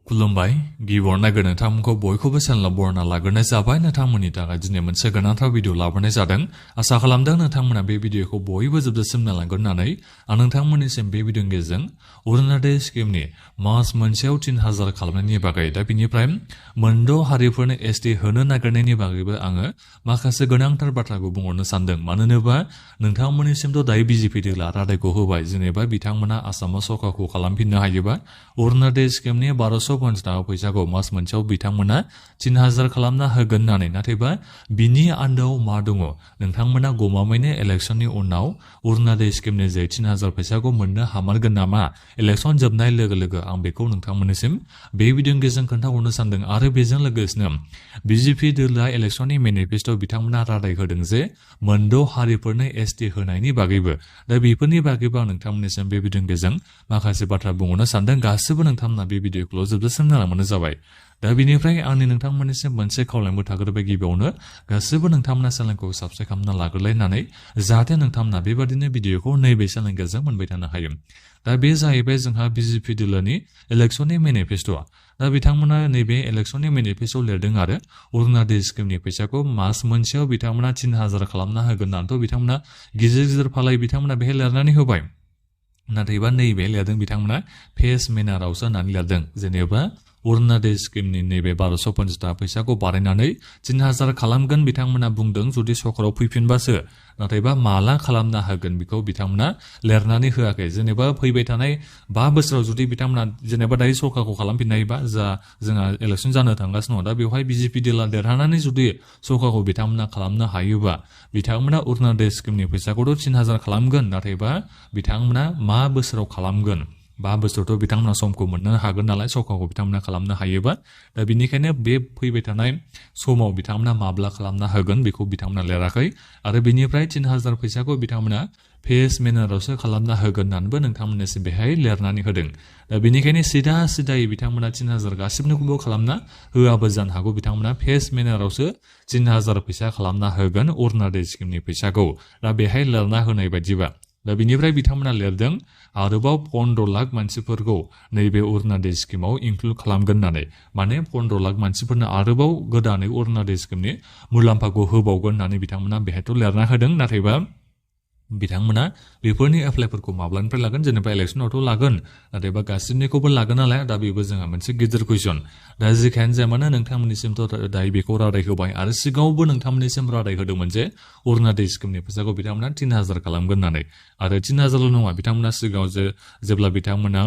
खुलुमबाय गिबियावनो नोंथांमोनखौ बयखौबो चेनेलाव बरायना लाग्रोनाय जाबाय। नोंथांमोननि थाखाय दिनै मोनसे गोनांथार भिडिअ लाबोनाय जादों। आसा खालामदों नोंथांमोना बे भिडिअखौ बयबो जोबजासिम नायलांगोन होननानै आं नोंथांमोननिसिम बे भिडिअनि गेजेरजों अरुणोदय स्किमनि मास मोनसेयाव 3000 खालामनायनि बागै दा बिनिफ्राय मोनद' हारिफोरनो एसटि होनो नागिरनायनि बागैबो आङो माखासे गोनांथार बाथ्राखौ बुंहरनो सानदों। मानो होनोबा नोंथांमोननिसिमथ' दायो बिजेपि दोला रादायखौ होबाय, जेनेबा बिथांमोना आसामाव सरकारखौ खालामफिननो हायोबा अरुणोदय स्किमनि 1250 थाखा फैसाखौ मास मोनसेयाव बिथांमोना 3000 खालामना होगोन होननानै। नाथायबा बिनि आन्दोआव मा दङ? नोंथांमोना गमामायैनो इलेक्सननि उनाव अरुणोदय स्किमनि जे 3000 फैसाखौ मोननो हामारगोन नामा? इलेक्सन जोबनाय लोगो लोगो आं बेखौ नोंथांमोननिसिम बे भिडिअनि गेजेरजों खोन्थाहरनो सानदों। आरो बेजों लोगोसेनो बिजेपि दोला इलेक्सननि मेनिफेस्ट'आव बिथांमोना रादाय होदों जे मोनद' हारिफोरनो एसटि होनायनि बागैबो। दा बेफोरनि बागैबो आं नोंथांमोननिसिम बे भिडिअनि गेजेरजों माखासे बाथ्रा बुंहरनो सानदों। गासिबो नोंथांमोना बे भिडिअखौल' जोबजासिम नायलांबानो जाबाय। दा बेनिफ्राय आंनि नोंथांमोननिसिम मोनसे खावलायबो थाग्रोबाय, गिबियावनो गासिबो नोंथांमोना चेनेलखौ साबस्क्राइब खालामना लाग्रोलायनानै जाहाथे नोंथांमोना बेबादिनो भिडिअखौ नैबे चेनेलनि गेजेरजों मोनबाय थानो हायो। दा बे जाहैबाय जोंहा बिजेपि दोलोनि इलेक्सननि मेनिफेस्ट'आ। दा बिथांमोना नैबे इलेक्सननि मेनिफेस्ट'आव लिरदों आरो अरुणोदय स्किमनि फैसाखौ मास मोनसेयाव बिथांमोना 3000 खालामना होगोन होननानैथ' बिथांमोना गिदिर गिदिर फालाय बिथांमोना बेहाय लिरनानै होबाय। नाथायबा नैबे लिरदों बिथांमोना फेस मेनारावसो होननानै लिरदों। जेनेबा अरुणोदय स्किमनि नैबे 1250 थाखा फैसाखौ बारायनानै 3000 खालामगोन बिथांमोना बुंदों जुदि सरकाराव फैफिनबासो। नाथायबा माला खालामना होगोन बेखौ बिथांमोना लिरनानै होआखै। जेनेबा फैबाय थानाय 5 बोसोराव जुदि बिथांमोना जेनेबा दायो सरकारखौ खालामफिननायबा जा जोंहा इलेक्सन जानो थांगासिनो दं, दा बेवहाय बिजेपि दोला देरहानानै जुदि सरकारखौ बिथांमोना खालामनो हायोबा बिथांमोना अरुणोदय स्किमनि फैसाखौथ' 3000 खालामगोन। नाथायबा बिथांमोना मा बोसोराव खालामगोन? 5 बोसोरावथ' बिथांमोना समखौ मोननो हागोन नालाय सरकारखौ बिथांमोना खालामनो हायोबा। दा बिनिखायनो बे फैबाय थानाय समाव बिथांमोना माब्ला खालामना होगोन बेखौ बिथांमोना लिराखै। आरो बिनिफ्राय 3000 फैसाखौ बिथांमोना फेस मेनारावसो खालामना होगोन होननानैबो नोंथांमोननिसिम बेहाय लिरनानै होदों। दा बेनिखायनो सिदायै बिथांमोना 3000 गासिबनोखौबो खालामना होआबो जानो हागौ। बिथांमोना फेस मेनारावसो 3000 फैसा खालामना होगोन अरुणोदय स्किमनि फैसाखौ। दा बेहाय लिरना होनाय बायदिबा दा बिनिफ्राय बिथांमोना लिरदों आरोबाव 15 लाख मानसिफोरखौ नैबे अरुणोदय स्किमाव इनक्लुड खालामगोन होननानै। माने 15 लाख मानसिफोरनो आरोबाव गोदानै अरुणोदय स्किमनि मुलाम्फाखौ होबावगोन होननानै बिथांमोना बेहायथ' लिरना होदों। नाथायबा बिथांमोना बेफोरनि एप्लाइफोरखौ माब्लानिफ्राय लागोन? जेनेबा इलेक्सनावथ' लागोन, नाथायबा गासिबनिखौबो लागोन नालाय। दा बेबो जोंहा मोनसे गिदिर कुइसन। दा जेखायानो जाया मानो नोंथांमोननिसिमथ' दायो बेखौ रादाय होबाय। आरो सिगाङावबो नोंथांमोननिसिम रादाय होदोंमोन जे अरुणोदय स्किमनि फैसाखौ बिथांमोना 3000 खालामगोन होननानै। आरो 3000ल' नङा, बिथांमोना सिगाङाव जेब्ला बिथांमोना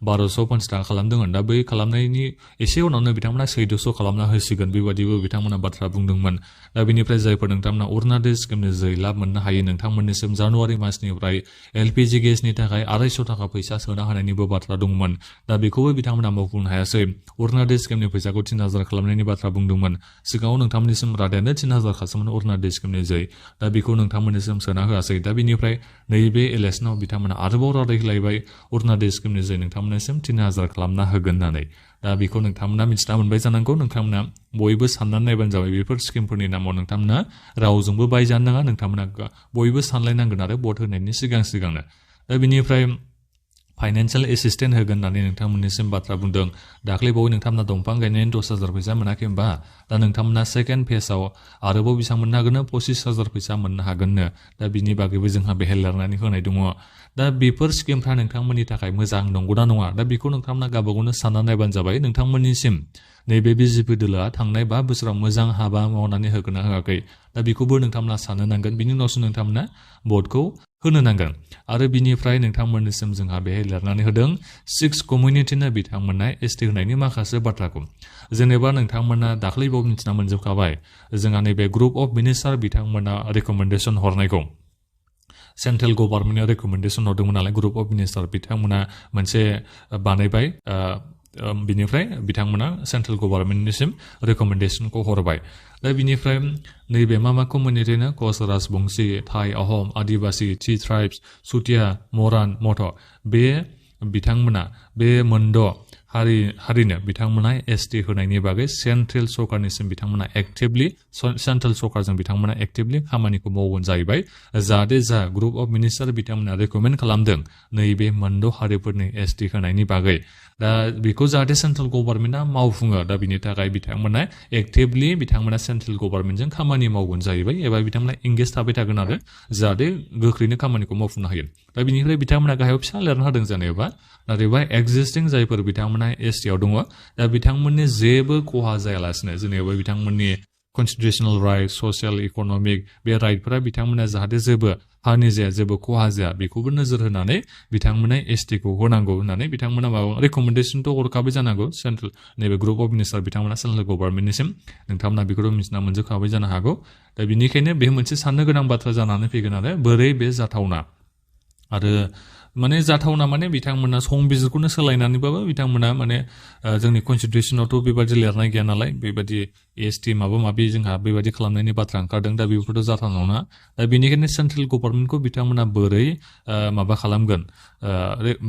1250 थाखा खालामदोंमोन, दा बै खालामनायनि एसे उनावनो बिथांमोना 1400 खालामना होसिगोन बेबादिबो बिथांमोना बाथ्रा बुंदोंमोन। दा बेनिफ्राय जायफोर नोंथांमोना अरुणोदय स्किमनि जै लाब मोननो हायो, नोंथांमोननिसिम जानुवारि मासनिफ्राय एलपिजि गेसनि थाखाय 250 थाखा फैसा सोना होनायनिबो बाथ्रा दंमोन। दा बेखौबो बिथांमोना मावफुंनो हायासै। अरुणोदय स्किमनि फैसाखौ 3000 खालामनायनि बाथ्रा बुंदोंमोन। सिगाङाव नोंथांमोननिसिम रादायानो 3000 खासोमोन अरुणोदय स्किमनि जै। दा बेखौ नोंथांमोननिसिम सोना होआसै। दा बेनिफ्राय नैबे इलेक्सनाव बिथांमोना आरोबाव रादाय होलायबाय अरुणोदय स्किमनि जै नोंथांमोननिसिम 3000 खालामना होगोन होननानै। दा बेखौ नोंथांमोना मिथिना मोनबाय जानांगौ। नोंथांमोना बयबो साननानै नायबानो जाबाय। बेफोर स्किमफोरनि नामाव नोंथांमोना रावजोंबो बायजानो नाङा। नोंथांमोना बयबो सानलायनांगोन आरो भट होनायनि सिगांनो। दा बिनिफ्राय फाइनान्सियेल एसिस्टेन्ट होगोन होननानै नोंथांमोननिसिम बाथ्रा बुंदों। दाख्लैबावै नोंथांमोना दंफां गायनायनि 10,000 फैसा मोनाखै होनबा? दा नोंथांमोना सेकेन्ड फेजआव आरोबाव बेसेबां मोननो हागोननो? 25,000 फैसा मोननो हागोननो। दा बिनि बागैबो जोंहा बेहाय लिरनानै होनाय दङ। दा बेफोर स्किमफ्रा नोंथांमोननि थाखाय मोजां नंगौना नङा? दा बेखौ नोंथांमोना गावबागावनो सानना नायबानो जाबाय। नोंथांमोननिसिम नैबे बिजेपि दोलोआ थांनाय 5 बोसोराव मोजां हाबा मावनानै होगोन ना होआखै? दा बेखौबो नोंथांमोना साननो नांगोन। बिनि उनावसो नोंथांमोना भटखौ होनो नांगोन। आरो बिनिफ्राय नोंथांमोननिसिम जोंहा बेहाय लिरनानै होदों 6 कमिउनिटिनो बिथांमोनना एसटि होनायनि माखासे बाथ्राखौ। जेनेबा नोंथांमोना दाख्लैबावै मिथिना मोनजोबखाबाय जोंहा नैबे ग्रुप अफ मिनिस्टार बिथांमोना रेकमेन्डेसन हरनायखौ। सेन्ट्रेल गभर्नमेन्टआ रेकमेन्डेसन हरदोंमोन नालाय ग्रुप अफ मिनिस्टार बिथांमोना मोनसे बानायबाय। बिनिफ्राय बिथांमोना सेन्ट्रेल गभर्नमेन्टनिसिम रेकमेन्डेसनखौ हरबाय। दा बिनिफ्राय नैबे मा कमिउनिटिनो कच, राजबंशी, थाई, आहम, आदिबासी, टि ट्राइब्स, सुतिया, मरान, मथ' बे बिथांमोना बे मोनद' हारिनो बिथांमोना एसटि होनायनि बागै सेन्ट्रेल सरकारनिसिम बिथांमोना एक्टिभलि सेन्ट्रेल सरकारजों बिथांमोना एक्टिभलि खामानिखौ मावगोन जाहैबाय। जाहाथे जा ग्रुप अफ मिनिस्टार बिथांमोना रेकमेन्ड खालामदों नैबे मोनद' हारिफोरनि एसटि होनायनि बागै दा बेखौ जाहाथे सेन्ट्रेल गभर्नमेन्टआ मावफुङो दा बिनि थाखाय बिथांमोना एक्टिभलि बिथांमोना सेन्ट्रेल गभर्नमेन्टजों खामानि मावगोन जाहैबाय एबा बिथांमोना एंगेज थाबाय थागोन आरो जाहाथे गोख्रैनो खामानिखौ मावफुंनो हायो दा बिनिफ्राय बिथांमोना गाहायाव फिसा लिरना होदों जेनेबा नाथायबा एक्जिस्टिं जायफोर बिथांमोना एसटि आव दङ दा बिथांमोननि जेबो खहा जायालासिनो जेनेबा बिथांमोननि कन्स्टिटिउसनेल राइट ससियेल इकनमिक बे राइटफोरा बिथांमोना जाहाथे जेबो हानि जाया जेबो खहा जाया बेखौबो नोजोर होनानै बिथांमोना एसटिखौ होनांगौ होननानै बिथांमोना माबा रेकमेन्डेसनथ' हरखाबाय जानांगौ सेन्ट्रेल नैबे ग्रुप अफ मिनिस्टार बिथांमोना सेन्ट्रेल गभर्नमेन्टनिसिम नोंथांमोना बेखौथ' मिथिना मोनजोबखाबाय जानो हागौ दा बिनिखायनो बे मोनसे साननो गोनां बाथ्रा जानानै फैगोन आरो बोरै बे जाथावना आरो माने जाथावना माने बिथांमोना संबिजिरखौनो सोलायनानैबाबो बिथांमोना माने जोंनि कन्स्टिटिउसनावथ' बेबायदि लिरनाय गैया नालाय बेबायदि एसटि माबा माबि जोंहा बेबायदि खालामनायनि बाथ्रा ओंखारदों दा बेफोरथ' जाथावना नङा दा बेनिखायनो सेन्ट्रेल गभर्नमेन्टखौ बिथांमोना बोरै माबा खालामगोन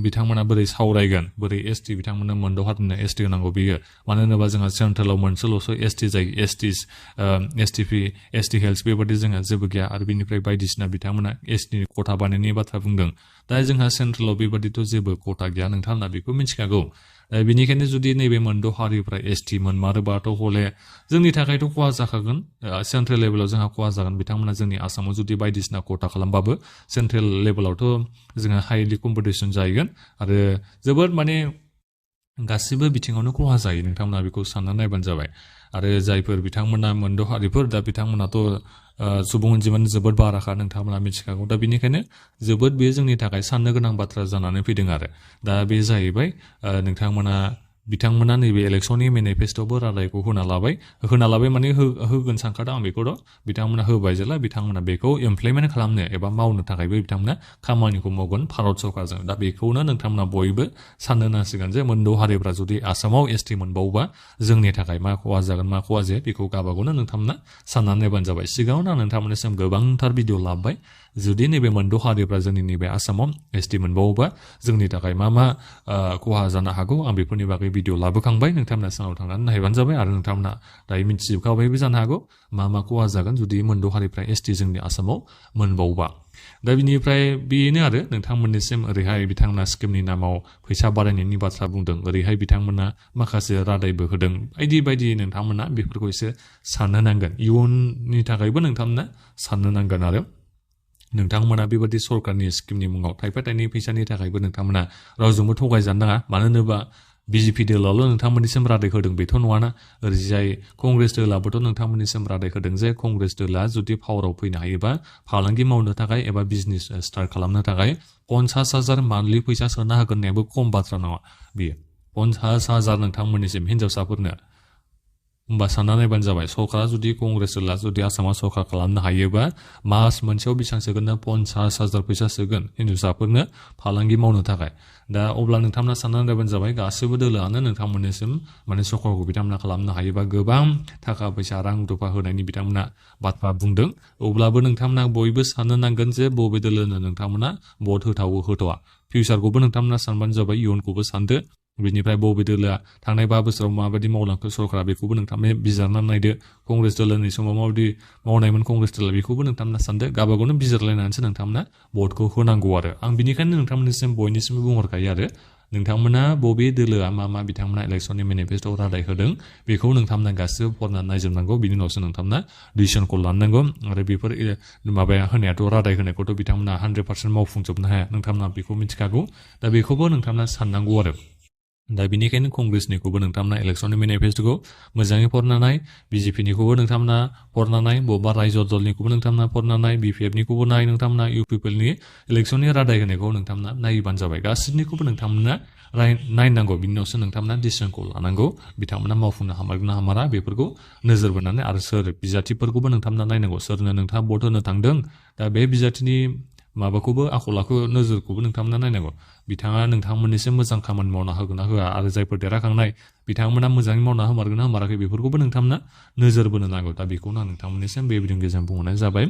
बिथांमोना बोरै सावरायगोन बोरै एसटि बिथांमोना मोनद' हारिनो एसटि होनांगौ बियो मानो होनोबा जोंहा सेन्ट्रेलाव मोनसेल'सो एसटि जायो एसटिपि एसटि हेल्थ बेबायदि जोंहा जेबो गैया आरो बिनिफ्राय बायदिसिना बिथांमोना एसटि खथा बानायनायनि बाथ्रा बुंदों दा जोंहा सेन्ट्रेलाव बेबादिथ' जेबो खथा गैया नोंथांमोना बेखौ मिथिखागौ बेनिखायनो जुदि नैबे मोनद' हारिफ्रा एसटि मोनमारोबाथ' हले जोंनि थाखायथ' खहा जाखागोन सेन्ट्रेल लेभेलाव जोंहा खहा जागोन बिथांमोना जोंनि आसामाव जुदि बायदिसिना खथा खालामबाबो सेन्ट्रेल लेभेलावथ' जोंहा हाइलि कम्पिटिसन जाहैगोन आरो जोबोद माने गासिबो बिथिङावनो खहा जायो नोंथांमोना बेखौ सानना नायबानो जाबाय आरो जायफोर बिथांमोना मोनद' हारिफोर दा बिथांमोनाथ' सुबुं अनजिमानि जोबोद बाराखा नोंथांमोना मिथिखागौ दा बेनिखायनो जोबोद बेयो जोंनि थाखाय साननो गोनां बाथ्रा जानानै फैदों आरो दा बे जाहैबाय बिथांमोना नैबे इलेक्सननि मेनिफेस्ट'बो रादायखौ होना लाबाय माने होगोन सानखादों आं बेखौथ' बिथांमोना होबाय जेला बिथांमोना बेखौ इमप्लिमेन्ट खालामनो एबा मावनो थाखायबो बिथांमोना खामानिखौ मावगोन भारत सरकारजों दा बेखौनो नोंथांमोना बयबो साननो नांसिगोन जे मोनद' हारिफ्रा जुदि आसामाव एसटि मोनबावोबा जोंनि थाखाय मा खहा जागोन मा खहा जाया बेखौ गाबागौनो नोंथांमोना साननानै नायबानो जाबाय सिगाङावनो आं नोंथांमोननिसिम गोबांथार भिडिअ लाबोबाय जुदि नैबे मोनद' हारिफ्रा जोंनि नैबे आसामाव एसटि मोनबावोबा जोंनि थाखाय मा खहा जानो हागौ आं बेफोरनि बागै भिडिअ लाबोखांबाय नोंथांमोना चेनेलाव थांनानै नायबानो जाबाय आरो नोंथांमोना दायो मिथिजोबखाबायबो जानो हागौ मा खहा जागोन जुदि मोनद' हारिफ्रा एसटि जोंनि आसामाव मोनबावोबा दा बिनिफ्राय बेनो आरो नोंथांमोननिसिम ओरैहाय बिथांमोना स्किमनि नामाव फैसा बारायनायनि बाथ्रा बुंदों ओरैहाय बिथांमोना माखासे रादायबो होदों बायदि नोंथांमोना बेफोरखौ एसे साननो नांगोन इयुननि थाखायबो नोंथांमोना साननो नांगोन आरो नोंथांमोना बेबादि सरकारनि स्किमनि मुङाव थाइफा थाइनै फैसानि थाखायबो नोंथांमोना रावजोंबो थगायजानो नाङा मानो होनोबा बिजेपि दोलाल' नोंथांमोननिसिम रादाय होदों बेथ' नङाना ओरैजाय कंग्रेस दोलाबोथ' नोंथांमोननिसिम रादाय होदों जे कंग्रेस दोला जुदि पावाराव फैनो हायोबा फालांगि मावनो थाखाय एबा बिजनेस स्टार्ट खालामनो थाखाय 50,000 मान्थलि फैसा सोना होगोन होननायाबो खम बाथ्रा नङा बेयो 50,000 नोंथांमोननिसिम हिनजावसाफोरनो होमबा सानना नायबानो जाबाय सरकारा जुदि कंग्रेस दोला जुदि आसामाव सरकार खालामनो हायोबा मास मोनसेयाव बेसेबां सोगोन ना 50,000 फैसा सोगोन हिनजावसाफोरनो फालांगि मावनो थाखाय दा अब्ला नोंथांमोना सानना नायबानो जाबाय गासैबो दोलोआनो नोंथांमोननिसिम माने सरकारखौ बिथांमोना खालामनो हायोबा गोबां थाखा फैसा रां रुफा होनायनि बिथांमोना बाथ्रा बुंदों अब्लाबो नोंथांमोना बयबो साननो नांगोन जे बबे दोलोनो नोंथांमोना भट होथावा फिउचारखौबो नोंथांमोना सानबानो जाबाय इयुनखौबो सानदो बिनिफ्राय बबे दोलोआ थांनाय 5 बोसोराव माबायदि मावलांखो सरकारा बेखौबो नोंथांमोना बिजिरनानै नायदो कंग्रेस दोलोनि समाव माबायदि मावनायमोन कंग्रेस दोला बेखौबो नोंथांमोना सानदो गावबागावनो बिजिरलायनानैसो नोंथांमोना भटखौ होनांगौ आरो आं बिनिखायनो नोंथांमोननिसिम बयनिसिमबो बुंहरखायो आरो नोंथांमोना बबे दोलोआ मा बिथांमोना इलेक्सननि मेनिफेस्ट'आव रादाय होदों बेखौ नोंथांमोना गासिबो फरायनानै नायजोबनांगौ बिनि उनावसो नोंथांमोना डिसिसनखौ लानांगौ आरो बेफोर माबाया होनायाथ' रादाय होनायखौथ' बिथांमोना 100% मावफुंजोबनो हाया नोंथांमोना बेखौ मिथिखागौ दा बेखौबो नोंथांमोना साननांगौ आरो दा बिनिखायनो कंग्रेसनिखौबो नोंथांमोना इलेक्सननि मेनिफेस्ट'खौ मोजाङै फरायनानै बिजेपिनिखौबो नोंथांमोना फरायनानै बबेबा रायजो दलनिखौबो नोंथांमोना फरायनानै बिपिएफनिखौबो नोंथांमोना इउपिपिएलनि इलेक्सननि रादाय होनायखौ नोंथांमोना नायबानो जाबाय गासिबनिखौबो नोंथांमोना नायनांगौ बिनि उनावसो नोंथांमोना डिसिसनखौ लानांगौ बिथांमोना मावफुंनो हामारगोन ना हामारा बेफोरखौ नोजोर बोनानै आरो सोर बिजाथिफोरखौबो नोंथांमोना नायनांगौ सोरनो नोंथाङा भट होनो थांदों दा बे बिजाथिनि माबाखौबो आखल आखु नोजोरखौबो नोंथांमोना नायनांगौ बिथाङा नोंथांमोननिसिम मोजां खामानि मावना होगोन ना होआ आरो जायफोर देरहाखांनाय बिथांमोना मोजाङै मावना होमारगोन ना होमाराखै बेफोरखौबो नोंथांमोना नोजोर बोनो नांगौ दा बेखौनो आं नोंथांमोननिसिम बे भिडिअनि गेजेरजों बुंहरनाय जाबाय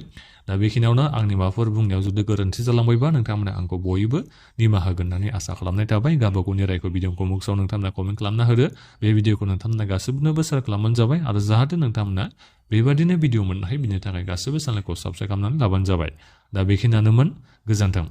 दा बेखिनियावनो आंनि माबाफोर बुंनायाव जुदि गोरोन्थि जालांबायबा नोंथांमोना आंखौ बयबो निमाहा होगोन होननानै आसा खालामनाय थाबाय गावबागावनि रायखौ भिडिअ कमेन्ट्सआव नोंथांमोना कमेन्ट खालामना होदो बे भिडिअखौ नोंथांमोना गासिबोनोबो शेयार खालामबानो जाबाय आरो जाहाथे नोंथांमोना बेबादिनो भिडिअ मोननो हायो बिनि थाखाय गासिबो चेनेलखौ साबस्क्राइब खालामनानै लाबानो जाबाय दा बेखिनियानोमोन गोजोन्थों